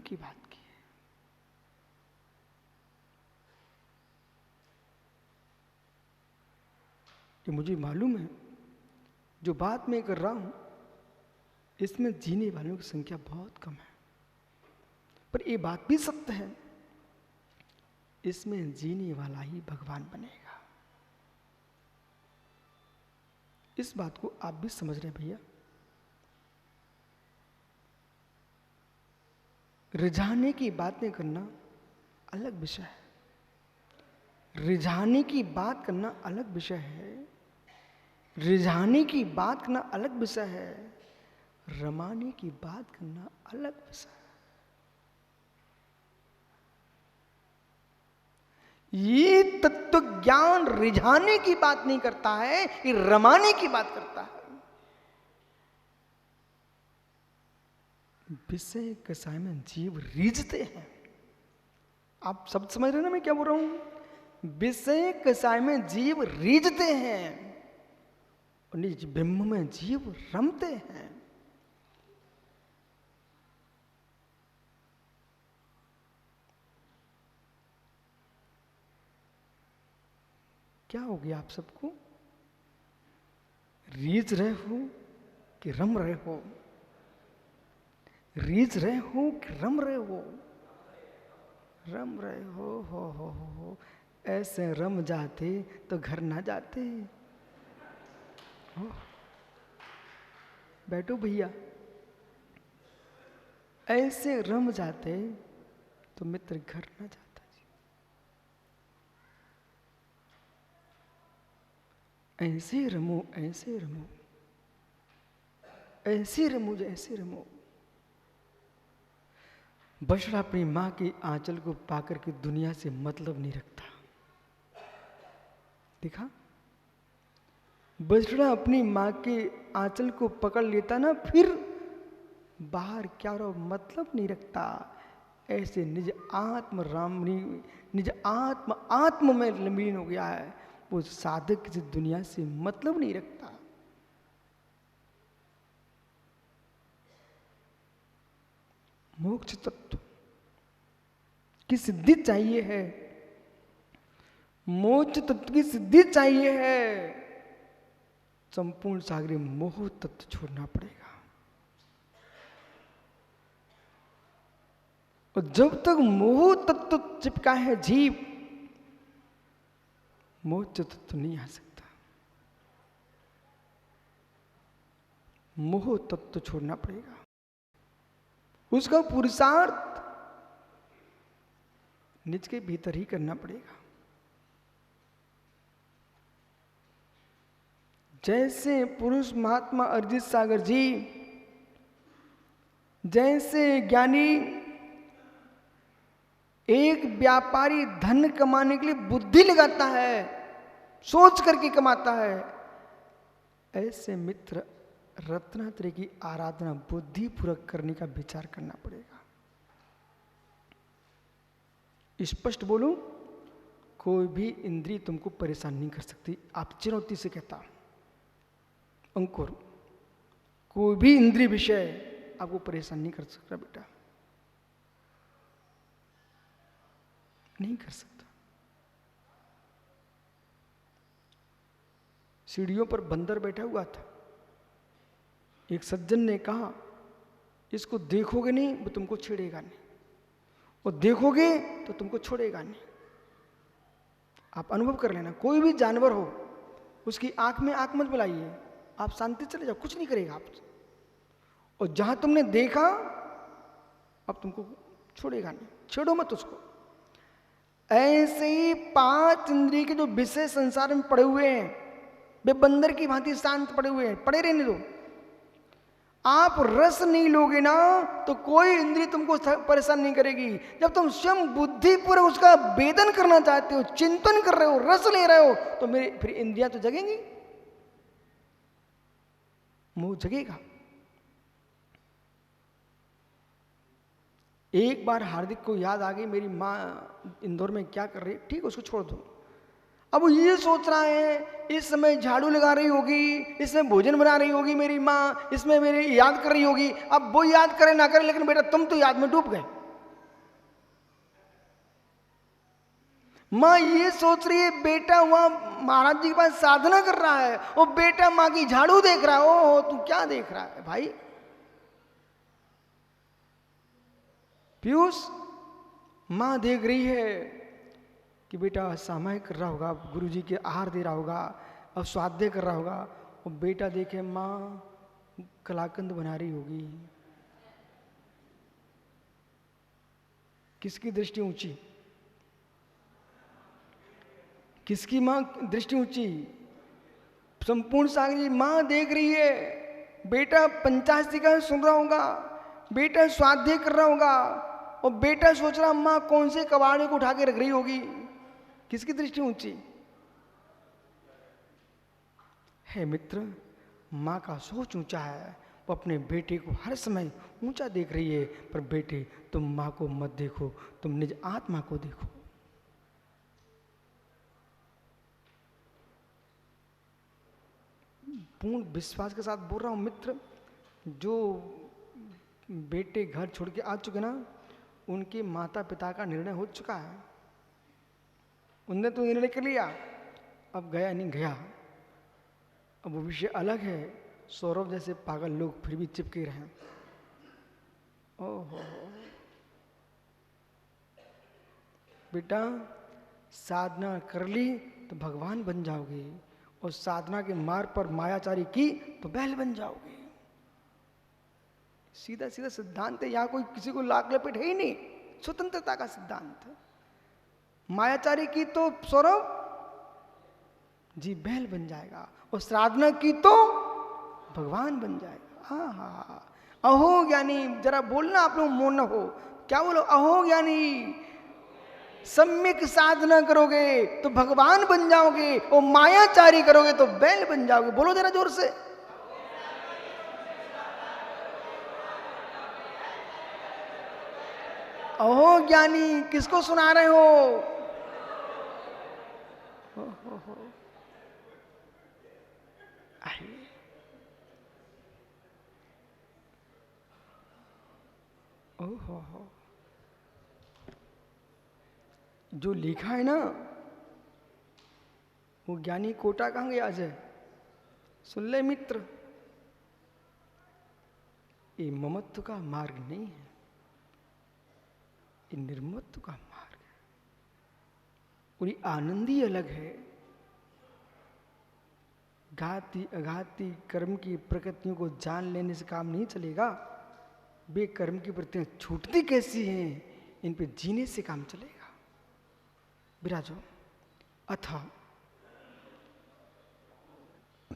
की बात की है। कि मुझे मालूम है जो बात मैं कर रहा हूं इसमें जीने वालों की संख्या बहुत कम है, पर यह बात भी सत्य है, इसमें जीने वाला ही भगवान बनेगा। इस बात को आप भी समझ रहे हैं भैया। रिझाने की बातें करना अलग विषय है, रिझाने की बात करना अलग विषय है, रिझाने की बात करना अलग विषय है, रमाने की बात करना अलग विषय है। ये तत्व ज्ञान रिझाने की बात नहीं करता है, ये रमाने की बात करता है। विषय कसाय में जीव रीझते हैं। आप सब समझ रहे हैं ना मैं क्या बोल रहा हूं? विषय कसाय में जीव रीझते हैं और निज ब्रह्म में जीव रमते हैं। क्या हो गया आप सबको? रीझ रहे हो कि रम रहे हो? रीझ रहे हो कि रम रहे हो? रम रहे हो। ऐसे रम जाते तो घर ना जाते। बैठो भैया। ऐसे रम जाते तो मित्र घर ना जाता जी। ऐसे रमो, ऐसे रमो, ऐसे रमो जैसे रमो। बछड़ा अपनी मां की आंचल को पाकर के दुनिया से मतलब नहीं रखता। देखा? बछड़ा अपनी मां के आंचल को पकड़ लेता ना, फिर बाहर क्या रहो मतलब नहीं रखता। ऐसे निज आत्म रामनी, निज आत्म में लीन हो गया है। वो साधक किसी दुनिया से मतलब नहीं रखता। मोक्ष तत्व की सिद्धि चाहिए है, मोक्ष तत्व की सिद्धि चाहिए है, संपूर्ण सागरी मोह तत्व छोड़ना पड़ेगा। और जब तक मोह तत्व चिपका है जीव, मोक्ष तत्व नहीं आ सकता। मोह तत्व छोड़ना पड़ेगा। उसका पुरुषार्थ निज के भीतर ही करना पड़ेगा। जैसे पुरुष महात्मा अरिजीत सागर जी, जैसे ज्ञानी एक व्यापारी धन कमाने के लिए बुद्धि लगाता है, सोच करके कमाता है, ऐसे मित्र रत्नात्रय की आराधना बुद्धिपूर्वक करने का विचार करना पड़ेगा। स्पष्ट बोलूं, कोई भी इंद्रिय तुमको परेशान नहीं कर सकती। आप चुनौती से कहता अंकुर, कोई भी इंद्रिय विषय आपको परेशान नहीं कर सकता बेटा, नहीं कर सकता। सीढ़ियों पर बंदर बैठा हुआ था। एक सज्जन ने कहा, इसको देखोगे नहीं वो तुमको छेड़ेगा नहीं, और देखोगे तो तुमको छोड़ेगा नहीं। आप अनुभव कर लेना, कोई भी जानवर हो उसकी आंख में आंख मत बुलाइए, आप शांति चले जाओ, कुछ नहीं करेगा आपसे। और जहां तुमने देखा अब तुमको छोड़ेगा नहीं, छेड़ो मत उसको। ऐसे ही 5 इंद्रिय के जो विषय संसार में पड़े हुए हैं, वे बंदर की भांति शांत पड़े हुए हैं, पड़े रहने दो। आप रस नहीं लोगे ना तो कोई इंद्रिय तुमको परेशान नहीं करेगी। जब तुम स्वयं बुद्धि पूर्वक उसका वेदन करना चाहते हो, चिंतन कर रहे हो, रस ले रहे हो, तो मेरे फिर इंद्रियां तो जगेंगी, मोह जगेगा। एक बार हार्दिक को याद आ गई, मेरी माँ इंदौर में क्या कर रही है, ठीक उसको छोड़ दो। अब वो ये सोच रहा है इस समय झाड़ू लगा रही होगी, इसमें भोजन बना रही होगी मेरी माँ, इसमें मेरी याद कर रही होगी। अब वो याद करे ना करे, लेकिन बेटा तुम तो याद में डूब गए। माँ ये सोच रही है बेटा वहां महाराज जी के पास साधना कर रहा है और बेटा माँ की झाड़ू देख रहा है। ओहो तू क्या देख रहा है भाई? पीयूष, माँ देख रही है कि बेटा सामायिक कर रहा होगा, गुरु जी के आहार दे रहा होगा, अब स्वाध्याय कर रहा होगा, और बेटा देखे माँ कलाकंद बना रही होगी। किसकी दृष्टि ऊंची? किसकी मां दृष्टि ऊंची? संपूर्ण सागर मां देख रही है, बेटा पंचाशती का सुन रहा होगा, बेटा स्वाध्याय कर रहा होगा, और बेटा सोच रहा मां कौन से कबाड़े को उठा के रख रही होगी। किसकी दृष्टि ऊंची है? मित्र, मां का सोच ऊंचा है, वो अपने बेटे को हर समय ऊंचा देख रही है। पर बेटे तुम मां को मत देखो, तुम निज आत्मा को देखो। पूर्ण विश्वास के साथ बोल रहा हूं मित्र, जो बेटे घर छोड़ के आ चुके ना, उनके माता पिता का निर्णय हो चुका है। उनने तो निर्णय कर लिया, अब गया नहीं गया, अब वो विषय अलग है। सौरभ जैसे पागल लोग फिर भी चिपके रहे। ओहो बेटा, साधना कर ली तो भगवान बन जाओगे, और साधना के मार्ग पर मायाचारी की तो बैल बन जाओगे। सीधा सीधा सिद्धांत है, यहां कोई किसी को लाक लपेट है ही नहीं, स्वतंत्रता का सिद्धांत है। मायाचारी की तो सौरभ जी बैल बन जाएगा, और साधना की तो भगवान बन जाएगा। हाँ हाँ, अहो ज्ञानी, जरा बोलना आप लोग मौन न हो, क्या बोलो? अहो ज्ञानी, सम्यक साधना करोगे तो भगवान बन जाओगे, और मायाचारी करोगे तो बैल बन जाओगे। बोलो जरा जोर से। अहो ज्ञानी, किसको सुना रहे हो? हो। ओहो, जो लिखा है ना, वो ज्ञानी कोटा कहां गया अजय? सुन ले मित्र, ये ममत्व का मार्ग नहीं है, ये निर्मत्व का मार्ग है। पूरी आनंदी अलग है। घाती अघाती कर्म की प्रकृतियों को जान लेने से काम नहीं चलेगा। वे कर्म की वृत्तियां छूटती कैसी हैं, इन पे जीने से काम चलेगा। विराजो। अथा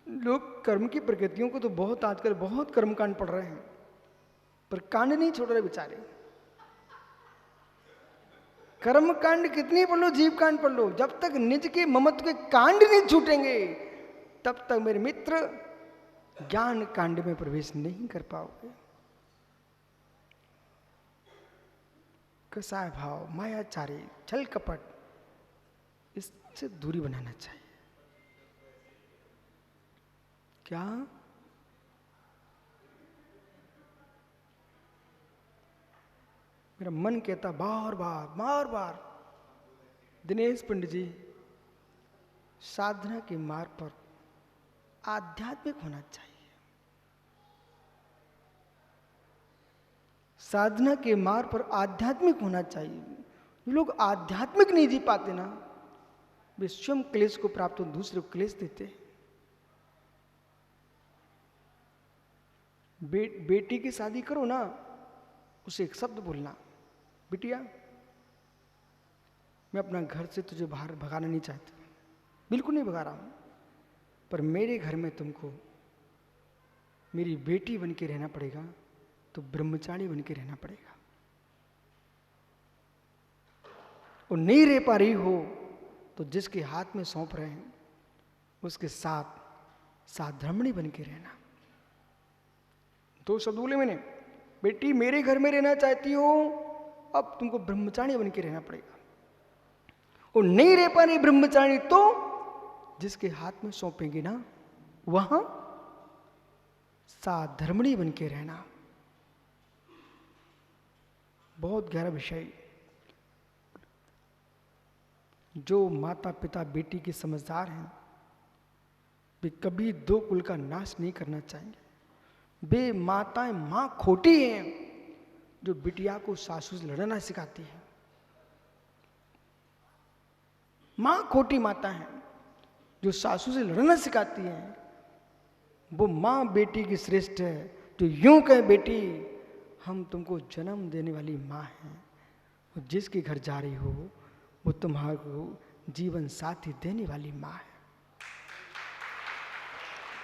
लोग कर्म की प्रकृतियों को तो बहुत आजकल बहुत कर्म कांड पढ़ रहे हैं, पर कांड नहीं छोड़ रहे बेचारे। कर्म कांड कितनी पढ़ लो, जीव कांड पढ़ लो, जब तक निज के ममत्व के कांड नहीं छूटेंगे तब तक मेरे मित्र ज्ञान कांड में प्रवेश नहीं कर पाओगे। कसाय भाव, मायाचारी, छल कपट, इससे दूरी बनाना चाहिए। क्या मेरा मन कहता बार बार दिनेश पंडित जी, साधना के मार्ग पर आध्यात्मिक होना चाहिए। साधना के मार्ग पर आध्यात्मिक होना चाहिए। जो लोग आध्यात्मिक नहीं जी पाते ना, वे स्वयं क्लेश को प्राप्त हो दूसरे को क्लेश देते। बेटी की शादी करो ना, उसे एक शब्द बोलना, बिटिया मैं अपना घर से तुझे बाहर भगाना नहीं चाहती, बिल्कुल नहीं भगा रहा हूं, पर मेरे घर में तुमको मेरी बेटी बन के रहना पड़ेगा, तो ब्रह्मचारी बन के रहना पड़ेगा। और नहीं रह पा रही हो तो जिसके हाथ में सौंप रहे हैं उसके साथ साधर्मणी बन के रहना। दो शब्द बोले मैंने, बेटी मेरे घर में रहना चाहती हो, अब तुमको ब्रह्मचारी बन के रहना पड़ेगा। और नहीं रह पा रही ब्रह्मचारी तो जिसके हाथ में सौंपेंगे ना, वहां साधर्मणी बन के रहना। बहुत गहरा विषय। जो माता पिता बेटी के समझदार हैं वे कभी दो कुल का नाश नहीं करना चाहेंगे। वे माताएं माँ खोटी हैं जो बिटिया को सासू से लड़ना सिखाती है। माँ खोटी माता है जो सासू से लड़ना सिखाती है। वो माँ बेटी की श्रेष्ठ है जो यूं कहे बेटी हम तुमको जन्म देने वाली माँ हैं और जिसके घर जा रही हो वो तुम्हारे को जीवन साथी देने वाली माँ है।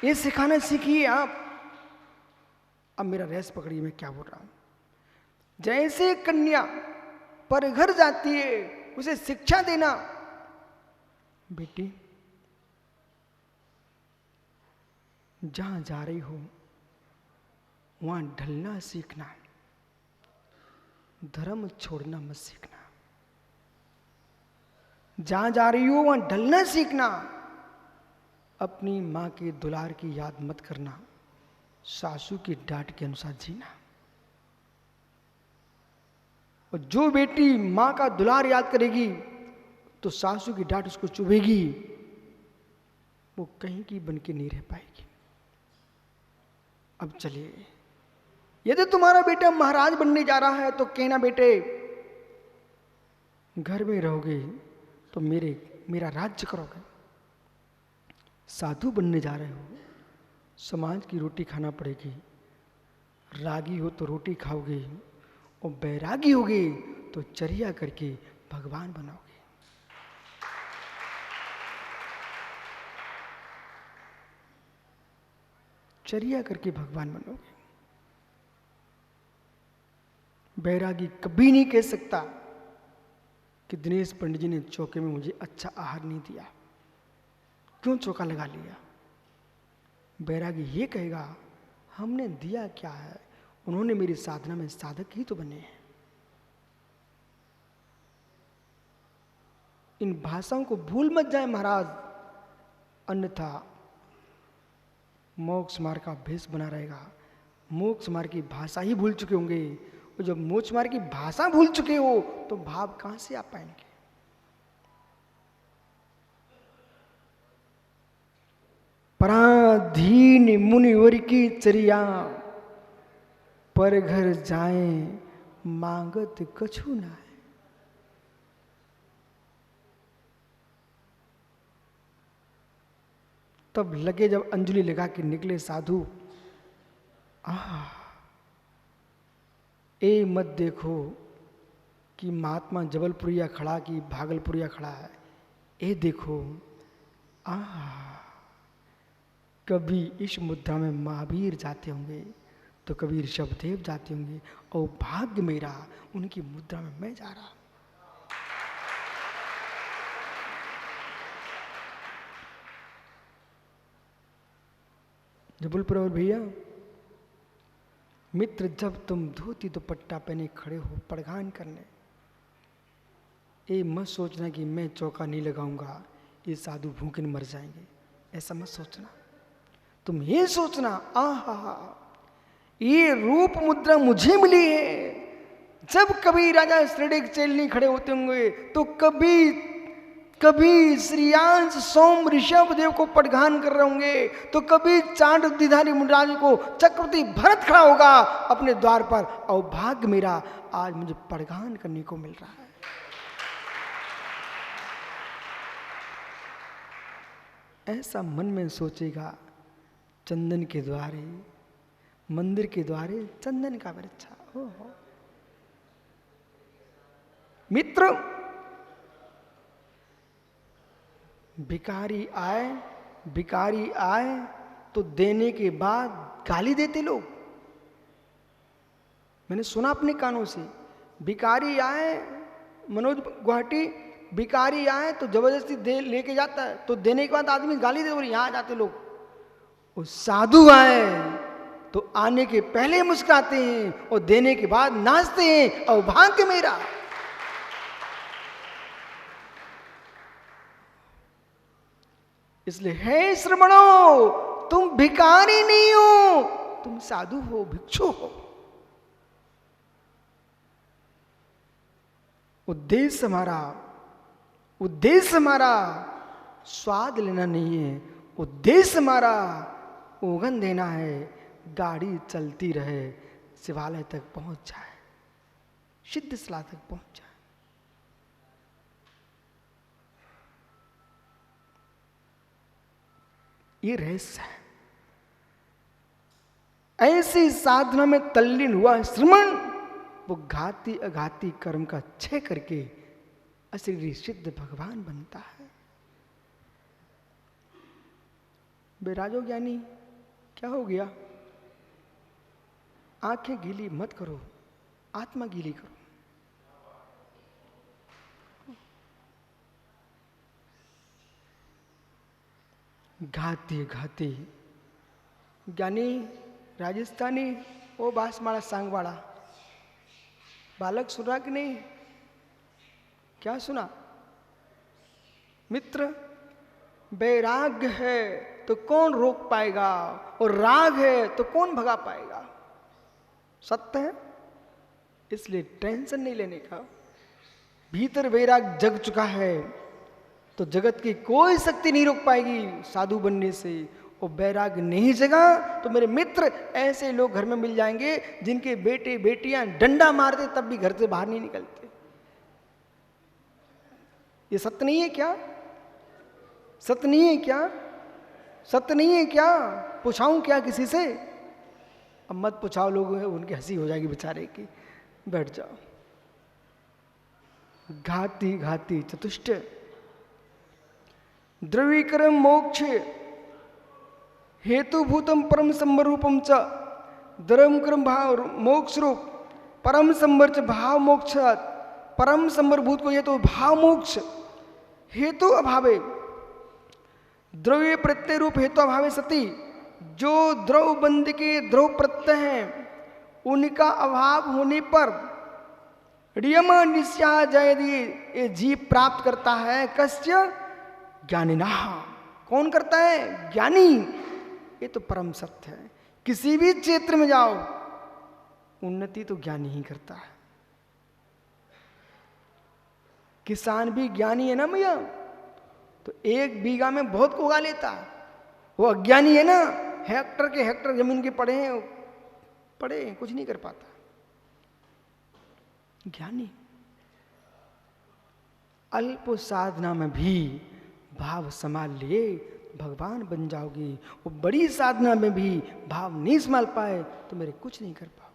ये सिखाना सीखिए आप। अब मेरा रेस पकड़िए, मैं क्या बोल रहा हूं। जैसे कन्या पर घर जाती है उसे शिक्षा देना, बेटी जहां जा रही हो वहां ढलना सीखना, धर्म छोड़ना मत सीखना। जहां जा रही हो वहां ढलना सीखना। अपनी मां के दुलार की याद मत करना, सासू की डांट के अनुसार जीना। और जो बेटी मां का दुलार याद करेगी तो सासू की डांट उसको चुभेगी, वो कहीं की बन के नहीं रह पाएगी। अब चलिए, यदि तुम्हारा बेटा महाराज बनने जा रहा है तो कहना बेटे घर में रहोगे तो मेरा राज्य करोगे। साधु बनने जा रहे हो, समाज की रोटी खाना पड़ेगी। रागी हो तो रोटी खाओगे और बैरागी होगे तो चर्या करके भगवान बनोगे। चर्या करके भगवान बनोगे। बैरागी कभी नहीं कह सकता कि दिनेश पंडित जी ने चौके में मुझे अच्छा आहार नहीं दिया, क्यों चौका लगा लिया। बैरागी ये कहेगा हमने दिया क्या है, उन्होंने मेरी साधना में साधक ही तो बने हैं। इन भाषाओं को भूल मत जाए महाराज, अन्यथा मोक्ष मार्ग का भेष बना रहेगा। मोक्ष मार्ग की भाषा ही भूल चुके होंगे, और जब मोक्ष मार्ग की भाषा भूल चुके हो तो भाव कहां से आ पाएंगे। पराधीन मुनिवर की चरिया, पर घर जाए मांगत कछु ना है। तब लगे जब अंजलि लगा के निकले साधु, ए मत देखो कि महात्मा जबलपुरिया खड़ा कि भागलपुरिया खड़ा है। ए देखो कभी इस मुद्रा में महावीर जाते होंगे तो कभी ऋषभदेव जाते होंगे, और भाग्य मेरा उनकी मुद्रा में मैं जा रहा। जबलपुर और भैया मित्र, जब तुम धोती दुपट्टा पहने खड़े हो पड़गान करने, ये मत सोचना कि मैं चौका नहीं लगाऊंगा ये साधु भूखे मर जाएंगे, ऐसा मत सोचना। तुम ये सोचना ये रूप मुद्रा मुझे मिली है। जब कभी राजा श्रीडेग चेल नहीं खड़े होते होंगे तो कभी श्रीयांश सोम ऋषभ देव को पटगान कर रहे होंगे, तो कभी चांद दिधारी मुंडराज को चक्रवर्ती भरत खड़ा होगा अपने द्वार पर, और भाग्य मेरा आज मुझे पटगान करने को मिल रहा है। ऐसा मन में सोचेगा। चंदन के द्वारे, मंदिर के द्वारे चंदन का वृक्षा। हो मित्र, भिखारी आए तो देने के बाद गाली देते लोग। मैंने सुना अपने कानों से, भिखारी आए, मनोज गुवाहाटी, भिखारी आए तो जबरदस्ती दे लेके जाता है, तो देने के बाद आदमी गाली दे, और यहां जाते लोग। और साधु आए तो आने के पहले मुस्कुराते हैं और देने के बाद नाचते हैं, और भाग्य मेरा। इसलिए हे श्रमणों, तुम भिखारी नहीं हो, तुम साधु हो, भिक्षु हो। उद्देश्य हमारा उद्देश्य हमारा स्वाद लेना नहीं है, उद्देश्य हमारा ऊँघन देना है। गाड़ी चलती रहे, शिवालय तक पहुंच जाए, सिद्ध सलाह तक पहुंच जाए। ये रहस्य है। ऐसी साधना में तल्लीन हुआ श्रमण, वो घाती अघाती कर्म का क्षय करके अशरीरी सिद्ध भगवान बनता है। बेराजो ज्ञानी, क्या हो गया? आंखें गीली मत करो, आत्मा गीली करो। घाती घाती ज्ञानी राजस्थानी, वो बांसवाड़ा सांगवाड़ा, बालक सुन रहा कि नहीं? क्या सुना? मित्र, वैराग्य है तो कौन रोक पाएगा, और राग है तो कौन भगा पाएगा? सत्य है। इसलिए टेंशन नहीं लेने का। भीतर वैराग जग चुका है तो जगत की कोई शक्ति नहीं रोक पाएगी साधु बनने से। और वैराग नहीं जगा तो मेरे मित्र, ऐसे लोग घर में मिल जाएंगे जिनके बेटे बेटियां डंडा मारते तब भी घर से बाहर नहीं निकलते। ये सत्य नहीं है क्या? सत्य नहीं है क्या? सत्य नहीं है क्या? पूछाऊं क्या किसी से? अब मत पूछाओ, लोग उनकी हंसी हो जाएगी बेचारे की। बैठ जाओ। घाती घाती चतुष्ट द्रवीकरण मोक्ष हेतुभूतम परम संवरूपम च धर्म कर्म भाव मोक्ष रूप परम संवर च भाव मोक्ष। परम संवरभूत को ये तो भाव मोक्ष हेतु अभावे, द्रव्य प्रत्यय रूप हेतु अभावे सती, जो द्रव बंध के द्रव प्रत्यय हैं उनका अभाव होने पर रियम निश्चा जयदि ये जीव प्राप्त करता है। कस्य? ज्ञानिना। कौन करता है? ज्ञानी। ये तो परम सत्य है। किसी भी क्षेत्र में जाओ, उन्नति तो ज्ञानी ही करता है। किसान भी ज्ञानी है ना भैया, तो 1 बीघा में बहुत को उगा लेता है। वो अज्ञानी है ना, हेक्टर के हेक्टर जमीन के पड़े हैं, पड़े कुछ नहीं कर पाता। ज्ञानी अल्प साधना में भी भाव संभाल लिए भगवान बन जाओगी। वो बड़ी साधना में भी भाव नहीं संभाल पाए तो मेरे कुछ नहीं कर पाओ।